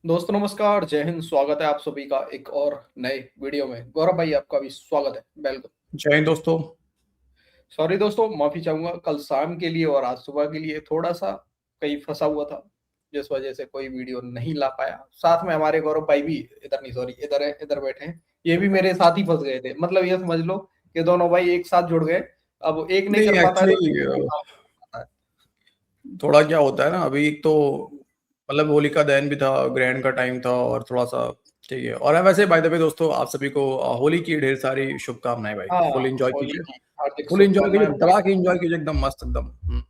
दोस्तों नमस्कार, जय हिंद। स्वागत है आप सभी का एक और नए वीडियो में। गौरव भाई आपका भी स्वागत है। वेलकम। जय हिंद दोस्तों। सॉरी दोस्तों, माफी चाहूंगा, कल शाम के लिए और आज सुबह के लिए थोड़ा सा कहीं फंसा हुआ था, जिस वजह से कोई वीडियो नहीं ला पाया। साथ में हमारे गौरव भाई भी इधर नहीं, सॉरी इधर है, इधर बैठे हैं। ये भी मेरे साथ ही फंस गए थे, मतलब ये समझ लो कि दोनों भाई एक साथ जुड़ गए। अब एक नहीं नहीं कर पाता है तो एक्चुअली काम आता है। थोड़ा क्या होता है ना, अभी एक तो मतलब होलिका दहन भी था, ग्रहण का टाइम था और थोड़ा सा ठीक है। और वैसे बाय द वे दोस्तों, आप सभी को होली की ढेर सारी शुभकामनाएं भाई। हाँ, फुल एंजॉय होली कीजिए, की हार्दिक फुल एंजॉय कीजिए, शुभकामनाएं भाई। दबा के एंजॉय कीजिए, एकदम मस्त एकदम।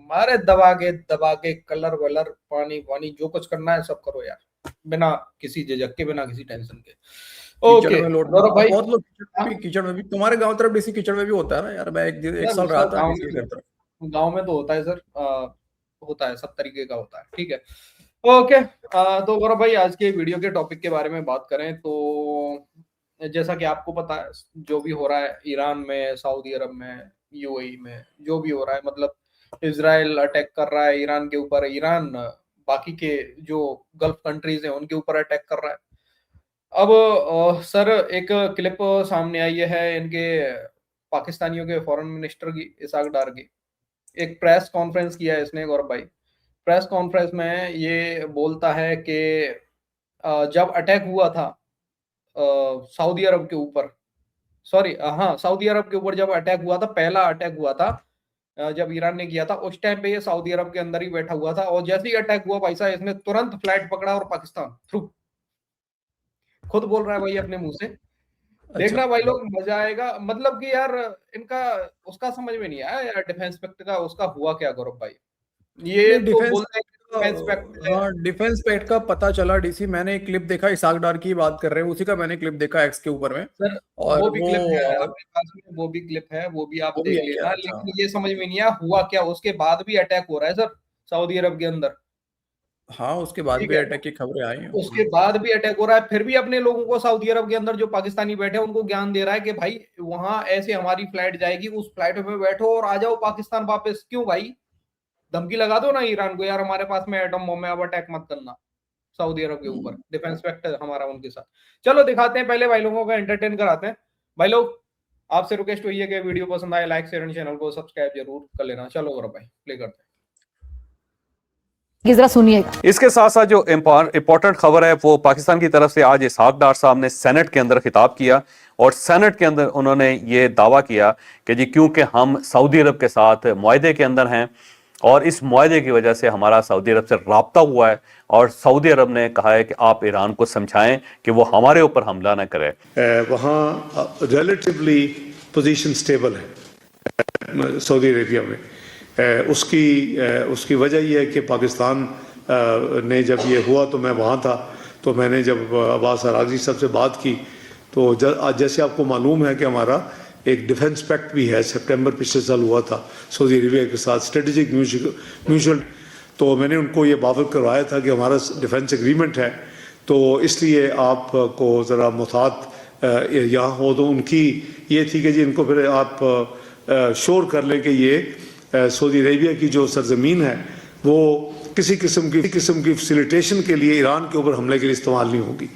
मारे दबा के कलर वलर पानी वानी जो कुछ करना है सब करो यार, बिना किसी झिझक के, बिना किसी टेंशन के। कीचड़ ओके में लौटना, गौरव और भाई। बहुत लोग हाँ, कीचड़ में भी, तुम्हारे गांव तरफ डीसी कीचड़ में भी होता है ना यार। मैं एक सर साल रहा सर था डीसी के घर तरफ। गांव में तो होता है सर। होता है, सब तरीके का होता है। ठीक है। ओके। तो गौरव भाई, आज के वीडियो के टॉपिक के बारे में बात करें तो जैसा कि आपको पता है, जो भी हो रहा है ईरान में, सऊदी अरब में, यूएई में, जो भी हो रहा है, मतलब इजराइल अटैक कर रहा है ईरान के ऊपर, ईरान बाकी के जो गल्फ कंट्रीज हैं उनके ऊपर अटैक कर रहा है। अब सर एक क्लिप सामने आई है इनके पाकिस्तानियों के फॉरेन मिनिस्टर की, इसाक डार की। एक प्रेस कॉन्फ्रेंस किया है इसने गौरव भाई। प्रेस कॉन्फ्रेंस में ये बोलता है कि जब अटैक हुआ था सऊदी अरब के ऊपर, सॉरी हाँ, सऊदी अरब के ऊपर जब अटैक हुआ था, पहला अटैक हुआ था जब ईरान ने किया था, उस टाइम पे ये सऊदी अरब के अंदर ही बैठा हुआ था, और जैसे ही अटैक हुआ भाई साहब, इसने तुरंत फ्लाइट पकड़ा और पाकिस्तान थ्रू। खुद बोल रहा है भाई अपने मुंह से। अच्छा, देखना भाई लोग, मजा आएगा। मतलब कि यार इनका उसका समझ में नहीं आया यार, डिफेंस पैक्ट का उसका हुआ क्या गौरव भाई। ये नहीं तो डिफेंस बोलते हैं कि डिफेंस पैक्ट है। हाँ डिफेंस पैक्ट का पता चला डीसी। मैंने एक क्लिप देखा, इसाक डार की बात कर रहे हैं, उसी का मैंने क्लिप देखा एक्स के ऊपर में। सर वो और भी वो क्लिप है आपके पास में, वो भी क्लिप है, वो भी आप वो भी देख है क्या? लेना, अच्छा। लेकिन ये समझ में नहीं आया हुआ क्या। उसके बाद भी अटैक हो रहा है सर सऊदी अरब के अंदर। हाँ उसके बाद ठीक भी है। अटैक की खबरें आई हैं। उसके बाद भी अटैक हो रहा है, फिर भी अपने लोगों को सऊदी अरब के अंदर जो पाकिस्तानी बैठे हैं उनको ज्ञान दे रहा है कि भाई वहां ऐसे हमारी फ्लाइट जाएगी, उस फ्लाइट में बैठो और आ जाओ पाकिस्तान वापस। क्यों भाई? धमकी लगा दो ना ईरान को, यार हमारे पास में एटम बम है, अब अटैक मत करना सऊदी अरब के ऊपर। हम्म। डिफेंस फैक्टर हमारा उनके साथ। चलो दिखाते हैं, पहले भाई लोगों को एंटरटेन कराते हैं। भाई लोग, आपसे रिक्वेस्ट हुई है कि वीडियो पसंद आए लाइक शेयर एंड चैनल को सब्सक्राइब जरूर कर लेना। चलो गौरव भाई प्ले करते हैं। जरा सुनिएगा। इसके साथ साथ जो इंपॉर्टेंट खबर है वो पाकिस्तान की तरफ से आज इसहाक डार साहब ने सेनेट के अंदर खिताब किया और सेनेट के अंदर उन्होंने ये दावा किया कि जी क्योंकि हम सऊदी अरब के साथ मुआहदे के अंदर हैं और इस मुआहदे की वजह से हमारा सऊदी अरब से राब्ता हुआ है और सऊदी अरब ने कहा है कि आप ईरान को समझाएं कि वो हमारे ऊपर हमला न करे। वहाँ रिलेटिवली पोजीशन स्टेबल है सऊदी अरेबिया में। उसकी वजह यह है कि पाकिस्तान ने जब ये हुआ तो मैं वहाँ था, तो मैंने जब अब्बास अराग़ची साहब से बात की तो जैसे आपको मालूम है कि हमारा एक डिफेंस पैक्ट भी है, सितंबर पिछले साल हुआ था सऊदी अरेबिया के साथ, स्ट्रेटेजिक म्यूचुअल। तो मैंने उनको ये बावर करवाया था कि हमारा डिफेंस एग्रीमेंट है, तो इसलिए आपको ज़रा मुहतात यहाँ हो। तो उनकी ये थी कि जी इनको फिर आप श्योर कर लें कि ये सऊदी अरेबिया की जो सरजमीन है वो किसी किस्म की फैसिलिटेशन के लिए ईरान के ऊपर हमले के लिए इस्तेमाल नहीं होगी।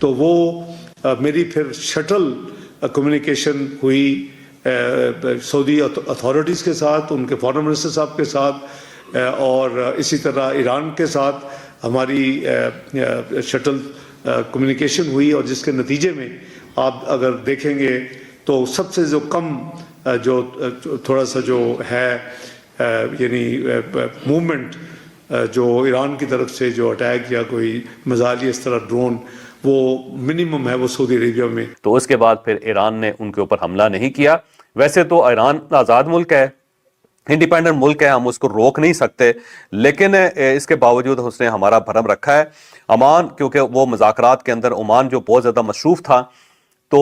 तो वो मेरी फिर शटल कम्युनिकेशन हुई सऊदी अथॉरिटीज़ के साथ, उनके फॉरेन मिनिस्टर साहब के साथ, और इसी तरह ईरान के साथ हमारी शटल कम्युनिकेशन हुई, और जिसके नतीजे में आप अगर देखेंगे तो सबसे जो कम जो थोड़ा सा जो है यानी मूवमेंट जो ईरान की तरफ से जो अटैक या कोई मिसाइल इस तरह ड्रोन, वो मिनिमम है वो सऊदी अरेबिया में। तो उसके बाद फिर ईरान ने उनके ऊपर हमला नहीं किया। वैसे तो ईरान आज़ाद मुल्क है, इंडिपेंडेंट मुल्क है, हम उसको रोक नहीं सकते, लेकिन इसके बावजूद उसने हमारा भरम रखा है। ओमान, क्योंकि वो मुज़ाकरात के अंदर ओमान जो बहुत ज़्यादा मशरूफ था, तो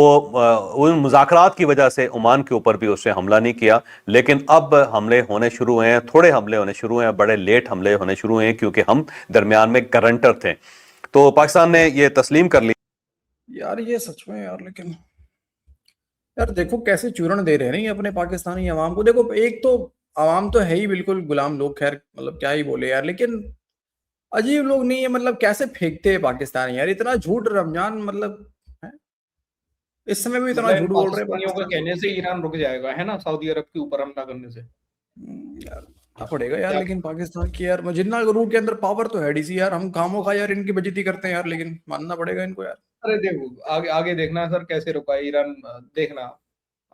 उन मुज़ाकरात की वजह से ओमान के ऊपर भी उसने हमला नहीं किया। लेकिन अब हमले होने शुरू हुए हैं, थोड़े हमले होने शुरू हुए हैं, बड़े लेट हमले होने शुरू हुए हैं क्योंकि हम दरमियान में गारंटर थे। तो पाकिस्तान ने यह तस्लीम कर लिया। यार ये सच में यार, लेकिन यार देखो कैसे चूरण दे रहे हैं नहीं अपने पाकिस्तानी अवाम को। देखो एक तो अवाम तो है ही बिल्कुल गुलाम लोग, खैर मतलब क्या ही बोले यार, लेकिन अजीब लोग नहीं है, मतलब कैसे फेंकते हैं पाकिस्तान यार, इतना झूठ रमजान, मतलब है? इस समय भी इतना मतलब इन झूठ बोल रहे हैं पाकिस्तानियों का पाकिस्तान। कहने से ईरान रुक जाएगा, है ना, सऊदी अरब के ऊपर हमला करने से। यार ना पड़ेगा यार, क्या? लेकिन पाकिस्तान की यार जितना रूट के अंदर पावर तो है डीसी यार, हम खामों खा यार इनकी बेइज्जती करते हैं यार, लेकिन मानना पड़ेगा इनको यार। अरे देखो आगे आगे देखना सर कैसे रुका है ईरान, देखना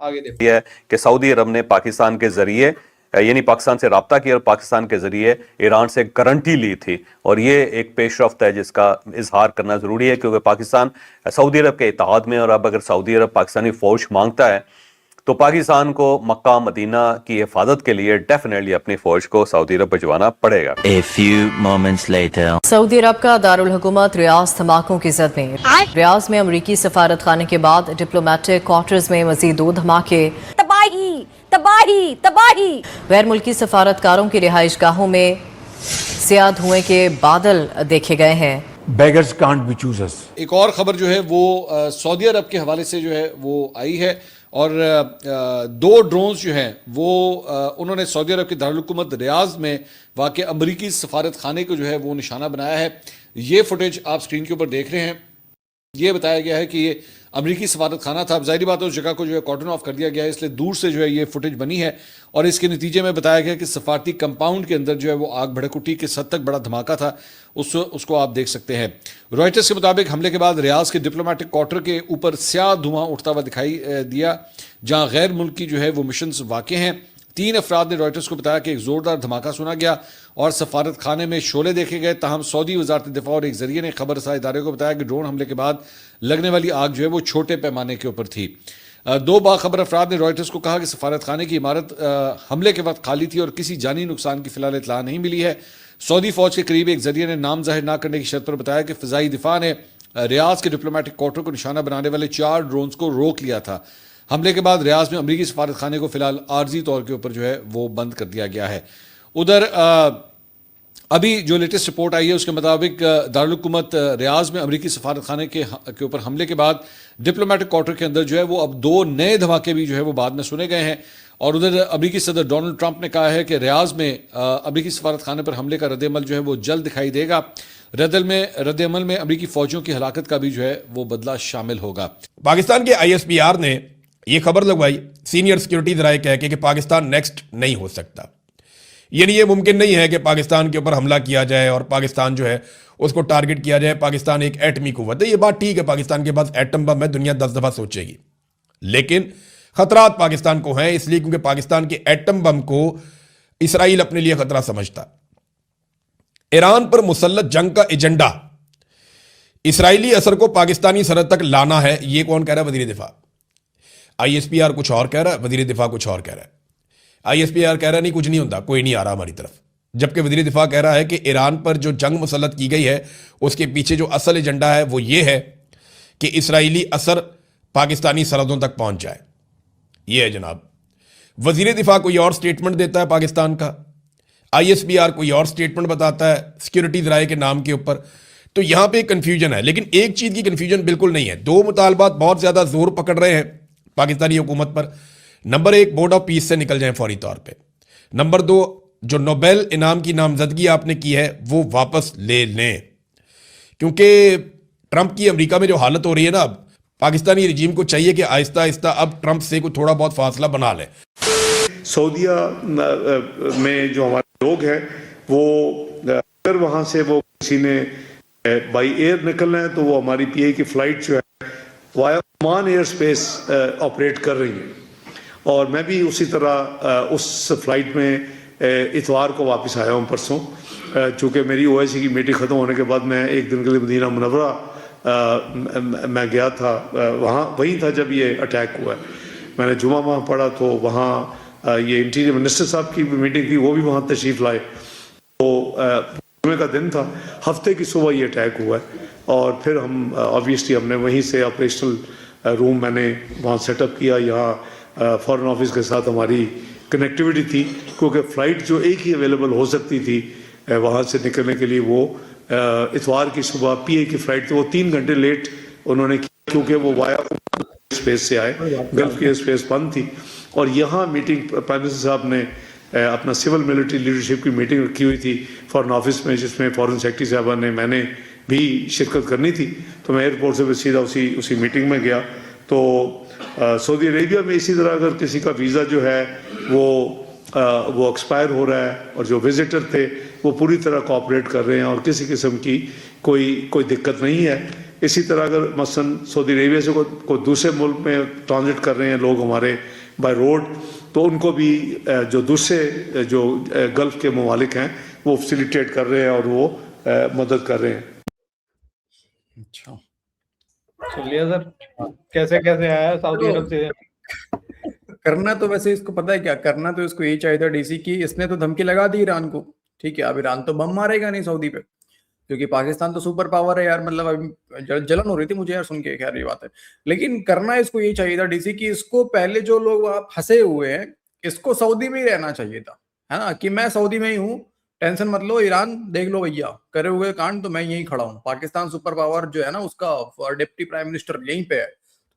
आगे देखो। यह है कि सऊदी अरब ने पाकिस्तान के जरिए यानी पाकिस्तान से रब्ता किया और पाकिस्तान के जरिए ईरान से गारंटी ली थी, और ये एक पेशरफ्त है जिसका इजहार करना जरूरी है, क्योंकि पाकिस्तान सऊदी अरब के इत्तेहाद में, और अब अगर सऊदी अरब पाकिस्तानी फौज मांगता है तो पाकिस्तान को मक्का मदीना की हिफाजत के लिए डेफिनेटली अपनी फौज को सऊदी अरब भिजवाना पड़ेगा। A few moments later. सऊदी अरब का दारुल हुकूमत रियाज धमाकों की जद में। रियाज में अमरीकी सफारत खाने के बाद डिप्लोमेटिक क्वार्टर्स में मजीद 2 धमाके। तबाही तबाही तबाही। गैर मुल्की सफारतकारों की रिहाइश गाहों में स्याह धुएं के बादल देखे गए हैं। Beggars can't be choosers. एक और खबर जो है वो सऊदी अरब के हवाले से जो है वो आई है, और 2 ड्रोन्स जो हैं वो उन्होंने सऊदी अरब के दारुल हुकूमत रियाज में वाक़ अमरीकी सफारत खाने को जो है वो निशाना बनाया है। ये फुटेज आप स्क्रीन के ऊपर देख रहे हैं। ये बताया गया है कि ये अमरीकी सफारत खाना था। अब जाहिर बात है उस जगह को जो है कॉर्डन ऑफ कर दिया गया है, इसलिए दूर से जो है ये फुटेज बनी है, और इसके नतीजे में बताया गया कि सफारती कंपाउंड के अंदर जो है वो आग भड़क उठी, किस हद तक बड़ा धमाका था उसको आप देख सकते हैं। रॉयटर्स के मुताबिक हमले के बाद रियाज के डिप्लोमेटिक क्वार्टर के ऊपर स्याह धुआं उठता हुआ दिखाई दिया, जहां गैर मुल्की जो है वो मिशंस वाक़ हैं। 3 अफराद ने रॉयटर्स को बताया कि एक जोरदार धमाका सुना गया और सफारत खाने में शोले देखे गए। ताहम सऊदी वजारत दिफा और एक जरिए ने खबर रसाई इदारे को बताया कि ड्रोन हमले के बाद लगने वाली आग जो है वो छोटे पैमाने के ऊपर थी। 2 बाखबर अफराद ने रॉयटर्स को कहा कि सफारत खाने की इमारत हमले के वक्त खाली थी और किसी जानी नुकसान की फिलहाल इतला नहीं मिली है। सऊदी फौज के करीब एक जरिए ने नाम जाहिर न करने की शर्त पर बताया कि फ़िज़ाई दिफा ने रियाज के डिप्लोमेटिक क्वार्टर को निशाना बनाने वाले 4 ड्रोन्स को रोक लिया था। हमले के बाद रियाज में अमरीकी सफारत खाने को फिलहाल आर्जी तौर के ऊपर जो है वो बंद कर दिया गया है। उधर अभी जो लेटेस्ट रिपोर्ट आई है उसके मुताबिक दारुल हुकूमत रियाज में अमरीकी सफारत खाने के ऊपर हमले के बाद डिप्लोमेटिक क्वार्टर के अंदर जो है वो अब 2 नए धमाके भी जो है वो बाद में सुने गए हैं। और उधर अमरीकी सदर डोनाल्ड ट्रंप ने कहा है कि रियाज में अमरीकी सफारत खाने पर हमले का रद्द-ए-अमल जो है वो जल्द दिखाई देगा। रद्द-ए-अमल में अमरीकी फौजियों की हलाकत का भी जो है वो बदला शामिल होगा। पाकिस्तान के ISPR ने ये खबर लगवाई सीनियर सिक्योरिटी जराए कह के कि पाकिस्तान नेक्स्ट नहीं हो सकता, यानी ये मुमकिन नहीं है कि पाकिस्तान के ऊपर हमला किया जाए और पाकिस्तान जो है उसको टारगेट किया जाए। पाकिस्तान एक एटमी कुव्वत है, ये बात ठीक है, पाकिस्तान के पास एटम बम है, दुनिया 10 दफा सोचेगी, लेकिन खतरात पाकिस्तान को हैं, इसलिए क्योंकि पाकिस्तान के एटम बम को इसराइल अपने लिए खतरा समझता। ईरान पर मुसल्लत जंग का एजेंडा इसराइली असर को पाकिस्तानी सरहद तक लाना है, ये कौन कह रहा है? वजीर दिफा। ISPR कुछ और कह रहा है, वजीर दिफा कुछ और कह रहा है। ISPR कह रहा है नहीं कुछ नहीं होता, कोई नहीं आ रहा हमारी तरफ, जबकि वजीर दिफा कह रहा है कि ईरान पर जो जंग मुसल्लत की गई है उसके पीछे जो असल एजेंडा है वो ये है कि इसराइली असर पाकिस्तानी सरहदों तक पहुंच जाए। ये है जनाब। वजीर दिफा कोई और स्टेटमेंट देता है पाकिस्तान का, ISPR कोई और स्टेटमेंट बताता है सिक्योरिटी जराए के नाम के ऊपर। तो यहां पे कंफ्यूजन है, लेकिन एक चीज की कंफ्यूजन बिल्कुल नहीं है। 2 मुतालबात बहुत ज्यादा जोर पकड़ रहे हैं पाकिस्तानी हुकूमत पर। नंबर 1, बोर्ड ऑफ पीस से निकल जाए फौरी तौर पे। नंबर 2, जो नोबेल इनाम की नामजदगी आपने की है वो वापस ले लें, क्योंकि ट्रंप की अमेरिका में जो हालत हो रही है ना, अब पाकिस्तानी रजीम को चाहिए कि आहिस्ता आहिस्ता अब ट्रंप से कोई थोड़ा बहुत फासला बना ले। सऊदीया में जो हमारे लोग हैं वो अगर वहाँ से वो किसी ने बाई एयर निकलना है तो वो हमारी PA की फ़्लाइट जो है via Oman air space operate कर रही है, और मैं भी उसी तरह उस फ्लाइट में इतवार को वापस आया हूँ परसों, चूँकि मेरी OIC की मीटिंग ख़त्म होने के बाद मैं एक दिन के लिए मदीना मुनव्वरा मैं गया था, वहीं था जब ये अटैक हुआ। मैंने जुमा वहाँ पढ़ा तो वहाँ ये इंटीरियर मिनिस्टर साहब की भी मीटिंग थी, वो भी वहाँ तशरीफ़ लाए। तो जुमे का दिन था, हफ्ते की सुबह ये अटैक हुआ है, और फिर हम ऑब्वियसली हमने वहीं से ऑपरेशनल रूम मैंने वहाँ सेटअप किया। यहाँ फॉरेन ऑफिस के साथ हमारी कनेक्टिविटी थी, क्योंकि फ़्लाइट जो एक ही अवेलेबल हो सकती थी वहाँ से निकलने के लिए वो इतवार की सुबह PA की फ़्लाइट थी। वो 3 घंटे लेट उन्होंने किया, क्योंकि वो वाया स्पेस से आए, गल्फ की स्पेस बंद थी। और यहाँ मीटिंग प्राइम मिनिस्टर साहब ने अपना सिविल मिलिट्री लीडरशिप की मीटिंग रखी हुई थी फॉरेन ऑफिस में, जिसमें फॉरेन सेक्रेटरी साहबा ने मैंने भी शिरकत करनी थी। तो मैं एयरपोर्ट से सीधा उसी मीटिंग में गया। तो सऊदी अरेबिया में इसी तरह अगर किसी का वीज़ा जो है वो एक्सपायर हो रहा है और जो विजिटर थे वो पूरी तरह कोऑपरेट कर रहे हैं और किसी किस्म की कोई दिक्कत नहीं है। इसी तरह अगर मसलन सऊदी अरेबिया से कोई दूसरे मुल्क में ट्रांजिट कर रहे हैं लोग हमारे बाय रोड, तो उनको भी जो दूसरे जो गल्फ के ममालिक हैं वो फैसिलिटेट कर रहे हैं और वो मदद कर रहे हैं। अच्छा, चलिए सर, कैसे कैसे आया सऊदी अरब से? करना तो वैसे इसको पता है क्या करना, तो इसको यही चाहिए था डीसी की। इसने तो धमकी लगा दी ईरान को, ठीक है। अब ईरान तो बम मारेगा नहीं सऊदी पे, क्योंकि पाकिस्तान तो सुपर पावर है यार। मतलब अभी जलन हो रही थी मुझे यार सुन के, खैर ये बात है। लेकिन करना इसको यही चाहिए था डीसी की, इसको पहले जो लोग वहां फंसे हुए हैं इसको सऊदी में ही रहना चाहिए था, है ना, कि मैं सऊदी में ही हूँ, टेंशन मत लो, ईरान देख लो भैया करे हुए कांड, तो मैं यहीं खड़ा हूँ। पाकिस्तान सुपर पावर जो है ना, उसका डिप्टी प्राइम मिनिस्टर यहीं पे है।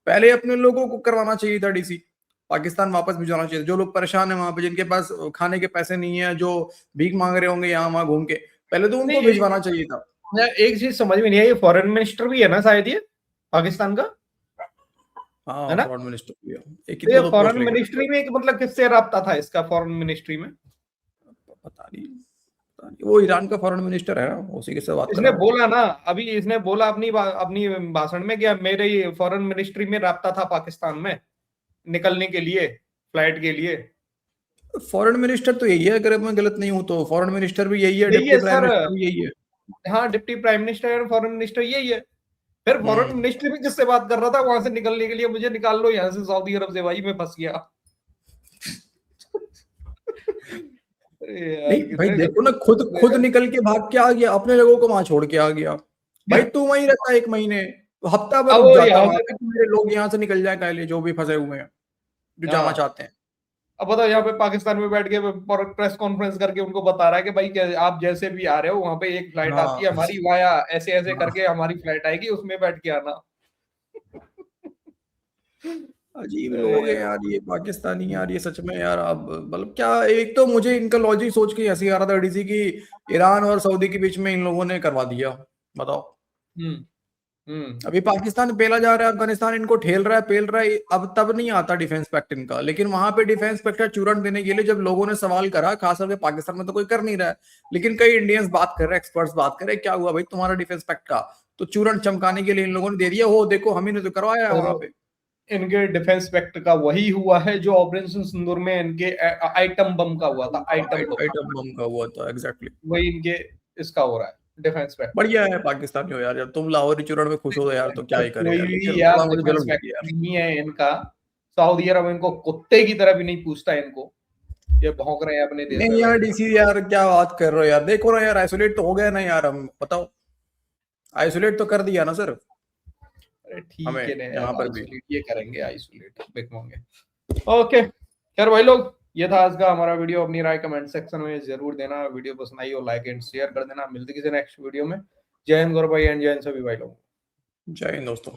पहले अपने लोगों को करवाना चाहिए था डीसी, पाकिस्तान वापस भिजवाना चाहिए। जो लोग परेशान है वहां पे, जिनके पास खाने के पैसे नहीं है, जो भीख मांग रहे होंगे यहाँ वहां घूम के, पहले तो उनको भिजवाना चाहिए था। एक चीज समझ में नहीं आई, ये फॉरेन मिनिस्टर भी है ना शायद ये पाकिस्तान का, हाँ है ना? फॉरेन मिनिस्टर भी है। ये फॉरेन मिनिस्ट्री में मतलब किससे राब्ता था इसका फॉरेन मिनिस्ट्री में? पता नहीं, वो ईरान का फॉरेन मिनिस्टर है ना, उसी के साथ बात इसने बोला ना, अभी इसने बोला अपनी भाषण में, क्या मेरे फॉरेन मिनिस्ट्री में राब्ता था पाकिस्तान में निकलने के लिए, फ्लाइट के लिए। फॉरेन मिनिस्टर तो यही है, अगर मैं गलत नहीं हूं तो फॉरेन मिनिस्टर भी यही है, डिप्टी प्राइम मिनिस्टर भी यही है। हाँ, डिप्टी प्राइम मिनिस्टर और फॉरेन मिनिस्टर यही है। फिर फॉरेन मिनिस्टर भी किससे बात कर रहा था वहां से निकलने के लिए? मुझे निकाल लो यहाँ से सऊदी अरब से, भाई मैं फंस गया। नहीं भाई देखो ना, खुद निकल के भाग के आ गया, अपने लोगों को वहां छोड़ के आ गया। भाई तू वहीं रहता 1 महीने, हफ्ता भर रुक जाता वहां पे, मेरे लोग यहाँ से निकल जाए पहले, जो भी फंसे हुए हैं, जो जाना चाहते हैं। अब बताओ, यहाँ पे पाकिस्तान में बैठ के प्रेस कॉन्फ्रेंस करके उनको बता रहा है कि भाई आप जैसे भी आ रहे हो, वहां पे एक फ्लाइट आती है हमारी वाया ऐसे ऐसे करके, हमारी फ्लाइट आएगी, उसमें बैठ के आना। अजीब लोग हैं यार ये पाकिस्तानी यार, ये सच में यार। अब मतलब क्या, एक तो मुझे इनका लॉजिक सोच के हंसी आ रहा था डीसी की, ईरान और सऊदी के बीच में इन लोगों ने करवा दिया, बताओ। अभी पाकिस्तान पेला जा रहा है, अफगानिस्तान इनको ठेल रहा है, पेल रहा है, अब तब नहीं आता डिफेंस पैक्ट इनका। लेकिन वहां पे डिफेंस पैक्ट का चूरन देने के लिए जब लोगों ने सवाल करा, खास करके पाकिस्तान में तो कोई कर नहीं रहा है, लेकिन कई इंडियंस बात कर रहे हैं, एक्सपर्ट्स बात कर रहे हैं, क्या हुआ भाई तुम्हारा डिफेंस पैक्ट का? तो चूरन चमकाने के लिए इन लोगों ने दे दिया, वो देखो हम ही ने तो करवाया है वहां पे। इनके डिफेंस पैक्ट का वही हुआ है जो ऑपरेशन सिंदूर में इनके आइटम बम का हुआ था, आइटम बम का हुआ था, एग्जैक्टली वही इनके इसका हो रहा है डिफेंस पैक्ट। बढ़िया है पाकिस्तानी हो यार, जब तुम लाहौरी चूरण में खुश हो यार तो क्या ही करें यार, डिफेंस पैक्ट नहीं है इनका। सऊदी अरब इनको कुत्ते की तरह भी नहीं पूछता इनको, ये भौंक रहे हैं अपने देश में। नहीं यार डीसी यार क्या बात कर रहे हो यार, देखो ना यार, आइसोलेट तो हो गए ना यार हम, बताओ आइसोलेट तो कर दिया ना सर। अरे ठीक है ना, यहाँ पर भी ये करेंगे आइसोलेट, देखोगे। ओके, खैर भाई लोग, ये था आज का हमारा वीडियो। अपनी राय कमेंट सेक्शन में जरूर देना, वीडियो पसंद आई हो लाइक एंड शेयर कर देना। मिलते किसी नेक्स्ट वीडियो में। जय हिंद गौरव भाई एंड जय हिंद सभी भाई लोगों। जय हिंद दोस्तों।